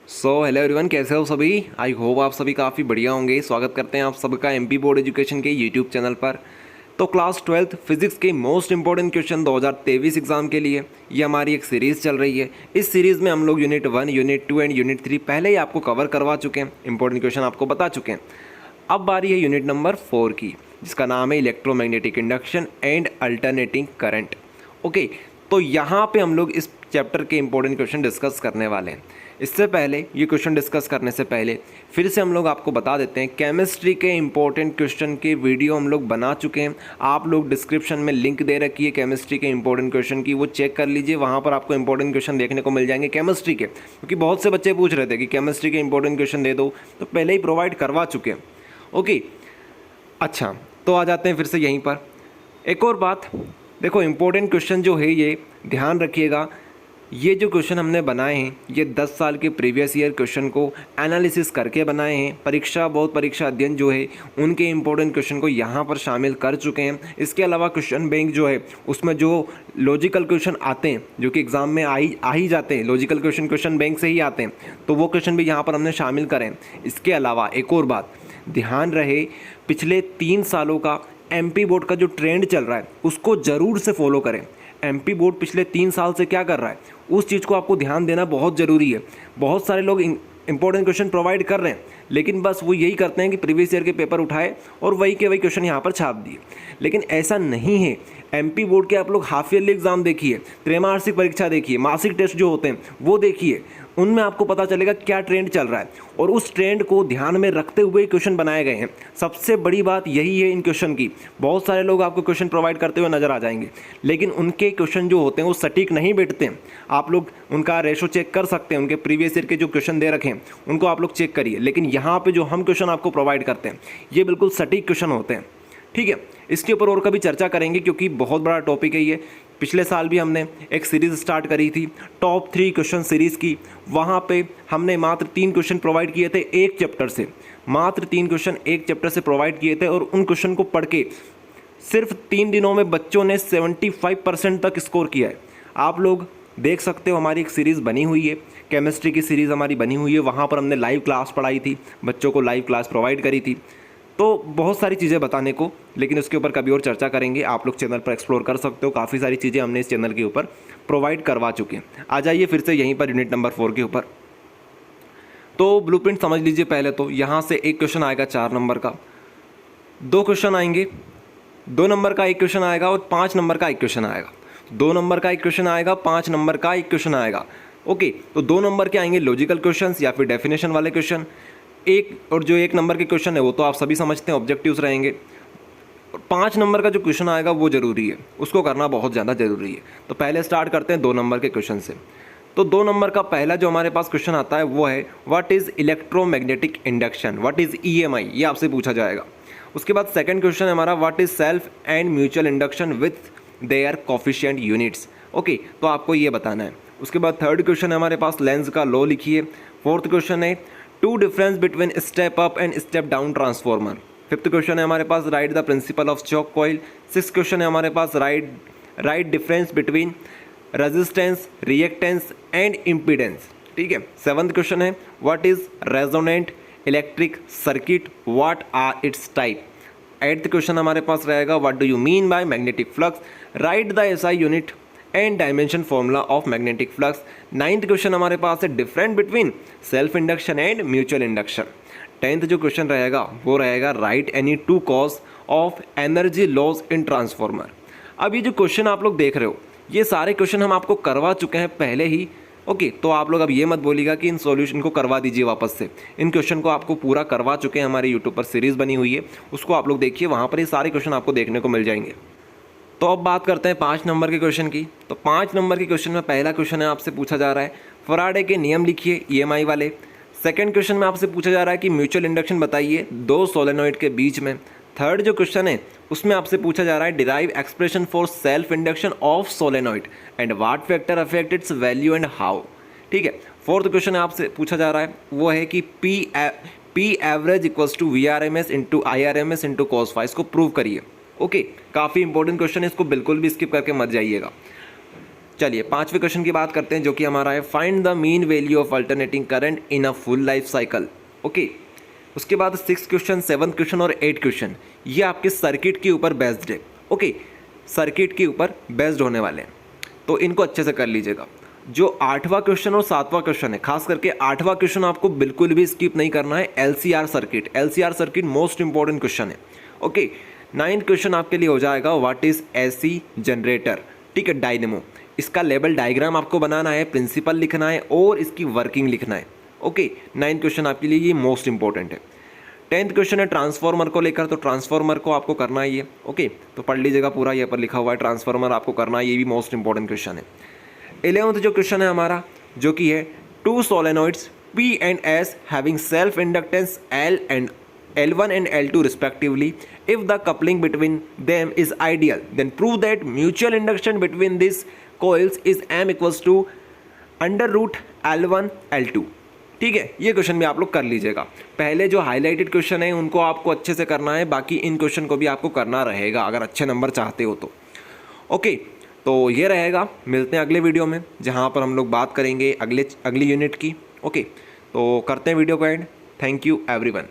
Hello everyone, कैसे हो सभी। आई होप आप सभी काफ़ी बढ़िया होंगे। स्वागत करते हैं आप सबका एमपी बोर्ड एजुकेशन के यूट्यूब चैनल पर। तो क्लास 12th फिजिक्स के मोस्ट इंपॉर्टेंट क्वेश्चन 2023 एग्जाम के लिए ये हमारी एक सीरीज़ चल रही है। इस सीरीज़ में हम लोग यूनिट 1, यूनिट 2 एंड यूनिट 3 पहले ही आपको कवर करवा चुके हैं, इंपॉर्टेंट क्वेश्चन आपको बता चुके हैं। अब बारी है यूनिट नंबर 4 की, जिसका नाम है electromagnetic induction and alternating current. Okay, तो यहाँ पे हम लोग इस चैप्टर के इंपॉर्टेंट क्वेश्चन डिस्कस करने वाले हैं। इससे पहले ये क्वेश्चन डिस्कस करने से पहले फिर से हम लोग आपको बता देते हैं, केमिस्ट्री के इंपॉर्टेंट क्वेश्चन के वीडियो हम लोग बना चुके हैं। आप लोग डिस्क्रिप्शन में लिंक दे रखी है केमिस्ट्री के इंपॉर्टेंट क्वेश्चन की, वो चेक कर लीजिए। वहाँ पर आपको इंपॉर्टेंट क्वेश्चन देखने को मिल जाएंगे केमिस्ट्री के, क्योंकि बहुत से बच्चे पूछ रहे थे कि केमिस्ट्री के इंपॉर्टेंट क्वेश्चन दे दो, तो पहले ही प्रोवाइड करवा चुके हैं। ओके, अच्छा, तो आ जाते हैं फिर से यहीं पर। एक और बात देखो, इंपॉर्टेंट क्वेश्चन जो है ये ध्यान रखिएगा, ये जो क्वेश्चन हमने बनाए हैं ये 10 साल के प्रीवियस ईयर क्वेश्चन को एनालिसिस करके बनाए हैं। परीक्षा अध्ययन जो है उनके इंपॉर्टेंट क्वेश्चन को यहाँ पर शामिल कर चुके हैं। इसके अलावा क्वेश्चन बैंक जो है उसमें जो लॉजिकल क्वेश्चन आते हैं, जो कि एग्जाम में आ ही जाते हैं, लॉजिकल क्वेश्चन बैंक से ही आते हैं, तो वो क्वेश्चन भी यहाँ पर हमने शामिल करें। इसके अलावा एक और बात ध्यान रहे, पिछले 3 सालों का एमपी बोर्ड का जो ट्रेंड चल रहा है उसको ज़रूर से फॉलो करें। एमपी बोर्ड पिछले 3 साल से क्या कर रहा है उस चीज़ को आपको ध्यान देना बहुत ज़रूरी है। बहुत सारे लोग इंपॉर्टेंट क्वेश्चन प्रोवाइड कर रहे हैं, लेकिन बस वो यही करते हैं कि प्रीवियस ईयर के पेपर उठाए और वही के वही क्वेश्चन यहाँ पर छाप दिए, लेकिन ऐसा नहीं है। एमपी बोर्ड के आप लोग हाफ ईयरली एग्जाम देखिए, त्रैमासिक परीक्षा देखिए, मासिक टेस्ट जो होते हैं वो देखिए, उनमें आपको पता चलेगा क्या ट्रेंड चल रहा है और उस ट्रेंड को ध्यान में रखते हुए क्वेश्चन बनाए गए हैं। सबसे बड़ी बात यही है इन क्वेश्चन की। बहुत सारे लोग आपको क्वेश्चन प्रोवाइड करते हुए नजर आ जाएंगे, लेकिन उनके क्वेश्चन जो होते हैं वो सटीक नहीं बैठते हैं। आप लोग उनका रेशो चेक कर सकते हैं, उनके प्रीवियस ईयर के जो क्वेश्चन दे रखे हैं उनको आप लोग चेक करिए, लेकिन यहाँ पे जो हम क्वेश्चन आपको प्रोवाइड करते हैं ये बिल्कुल सटीक क्वेश्चन होते हैं। ठीक है, इसके ऊपर और कभी चर्चा करेंगे क्योंकि बहुत बड़ा टॉपिक है ये। पिछले साल भी हमने एक सीरीज़ स्टार्ट करी थी टॉप 3 क्वेश्चन सीरीज़ की, वहाँ पे हमने मात्र 3 क्वेश्चन प्रोवाइड किए थे एक चैप्टर से, मात्र 3 क्वेश्चन एक चैप्टर से प्रोवाइड किए थे, और उन क्वेश्चन को पढ़ के सिर्फ 3 दिनों में बच्चों ने 75% तक स्कोर किया है। आप लोग देख सकते हो, हमारी एक सीरीज़ बनी हुई है, केमिस्ट्री की सीरीज़ हमारी बनी हुई है, वहाँ पर हमने लाइव क्लास पढ़ाई थी, बच्चों को लाइव क्लास प्रोवाइड करी थी। तो बहुत सारी चीज़ें बताने को, लेकिन उसके ऊपर कभी और चर्चा करेंगे। आप लोग चैनल पर एक्सप्लोर कर सकते हो, काफ़ी सारी चीज़ें हमने इस चैनल के ऊपर प्रोवाइड करवा चुके हैं। आ जाइए फिर से यहीं पर यूनिट नंबर 4 के ऊपर। तो ब्लूप्रिंट समझ लीजिए पहले तो। यहाँ से एक क्वेश्चन आएगा 4 नंबर का, 2 क्वेश्चन आएंगे, 2 नंबर का एक क्वेश्चन आएगा और 5 नंबर का एक क्वेश्चन आएगा। 2 नंबर का एक क्वेश्चन आएगा, 5 नंबर का एक क्वेश्चन आएगा। ओके, तो 2 नंबर के आएंगे लॉजिकल क्वेश्चन या फिर डेफिनेशन वाले क्वेश्चन। और जो 1 नंबर के क्वेश्चन है वो तो आप सभी समझते हैं, ऑब्जेक्टिव्स रहेंगे। और 5 नंबर का जो क्वेश्चन आएगा वो ज़रूरी है, उसको करना बहुत ज़्यादा ज़रूरी है। तो पहले स्टार्ट करते हैं 2 नंबर के क्वेश्चन से। तो 2 नंबर का पहला जो हमारे पास क्वेश्चन आता है वो है what is electromagnetic induction, what is EMI, ये आपसे पूछा जाएगा। उसके बाद सेकंड क्वेश्चन है हमारा what is self and mutual induction with their coefficient units. Okay, तो आपको ये बताना है। उसके बाद थर्ड क्वेश्चन है हमारे पास लेंज का लॉ लिखिए। फोर्थ क्वेश्चन है to difference between step up and step down transformer. Fifth question है हमारे पास write the principle of choke coil. Six question है हमारे पास write difference between resistance, reactance and impedance. ठीक है। सेवंथ क्वेश्चन है what is resonant electric circuit, what are its type. Eighth question हमारे पास रहेगा what do you mean by magnetic flux, right the SI unit and dimension formula of magnetic flux. Ninth question हमारे पास है different between self induction and mutual induction. 10th जो question रहेगा वो रहेगा right any 2 cause of energy loss in transformer. अब ये जो question आप लोग देख रहे हो ये सारे क्वेश्चन हम आपको करवा चुके हैं पहले ही। ओके, तो आप लोग अब ये मत बोलिएगा कि इन सॉल्यूशन को करवा दीजिए वापस से। इन क्वेश्चन को आपको पूरा करवा चुके हैं, हमारे यूट्यूब पर सीरीज़ बनी हुई है, उसको आप लोग देखिए, वहाँ पर ये सारे क्वेश्चन आपको देखने को मिल जाएंगे। तो अब बात करते हैं 5 नंबर के क्वेश्चन की। तो 5 नंबर के क्वेश्चन में पहला क्वेश्चन है आपसे पूछा जा रहा है फराडे के नियम लिखिए ईएमआई वाले। सेकंड क्वेश्चन में आपसे पूछा जा रहा है कि म्यूचुअल इंडक्शन बताइए 2 सोलेनॉइड के बीच में। थर्ड जो क्वेश्चन है उसमें आपसे पूछा जा रहा है derive expression for self induction of solenoid and what factor affect it's value and how. ठीक है। फोर्थ क्वेश्चन आपसे पूछा जा रहा है वो है कि P average equals to V R M S into I R M S into cos phi, इसको प्रूव करिए। ओके, काफ़ी इंपॉर्टेंट क्वेश्चन है, इसको बिल्कुल भी स्किप करके मत जाइएगा। चलिए 5वें क्वेश्चन की बात करते हैं, जो कि हमारा है find the mean value of alternating current in a full life cycle. Okay, उसके बाद 6 क्वेश्चन, 7 क्वेश्चन और 8 क्वेश्चन ये आपके सर्किट के ऊपर बेस्ड है। ओके, सर्किट के ऊपर बेस्ड होने वाले हैं, तो इनको अच्छे से कर लीजिएगा। जो 8वां क्वेश्चन और 7वां क्वेश्चन है, खास करके 8वां क्वेश्चन आपको बिल्कुल भी स्किप नहीं करना है। LCR circuit, LCR circuit most important question है। ओके, 9th क्वेश्चन आपके लिए हो जाएगा व्हाट इज एसी जनरेटर। ठीक है, डायनेमो, इसका लेवल डायग्राम आपको बनाना है, प्रिंसिपल लिखना है और इसकी वर्किंग लिखना है। ओके, 9th क्वेश्चन आपके लिए ये मोस्ट इंपॉर्टेंट है। 10th क्वेश्चन है ट्रांसफार्मर को लेकर, तो ट्रांसफार्मर को आपको करना है ये। ओके, तो पढ़ लीजिएगा पूरा, यहाँ पर लिखा हुआ है ट्रांसफार्मर आपको करना है, ये भी मोस्ट इंपॉर्टेंट क्वेश्चन है। 11th जो क्वेश्चन है हमारा, जो कि है to solenoids P and S having self inductance L1 and L2 respectively, if the coupling between them is ideal, then prove that mutual induction between these coils is M equals to under root L1 L2। ठीक है, ये question भी आप लोग कर लीजिएगा। पहले जो हाईलाइटेड क्वेश्चन है उनको आपको अच्छे से करना है, बाकी इन क्वेश्चन को भी आपको करना रहेगा अगर अच्छे नंबर चाहते हो तो। ओके, तो ये रहेगा, मिलते हैं अगले वीडियो में जहाँ पर हम लोग बात करेंगे अगली यूनिट की। ओके, तो करते हैं वीडियो को एंड। Thank you everyone.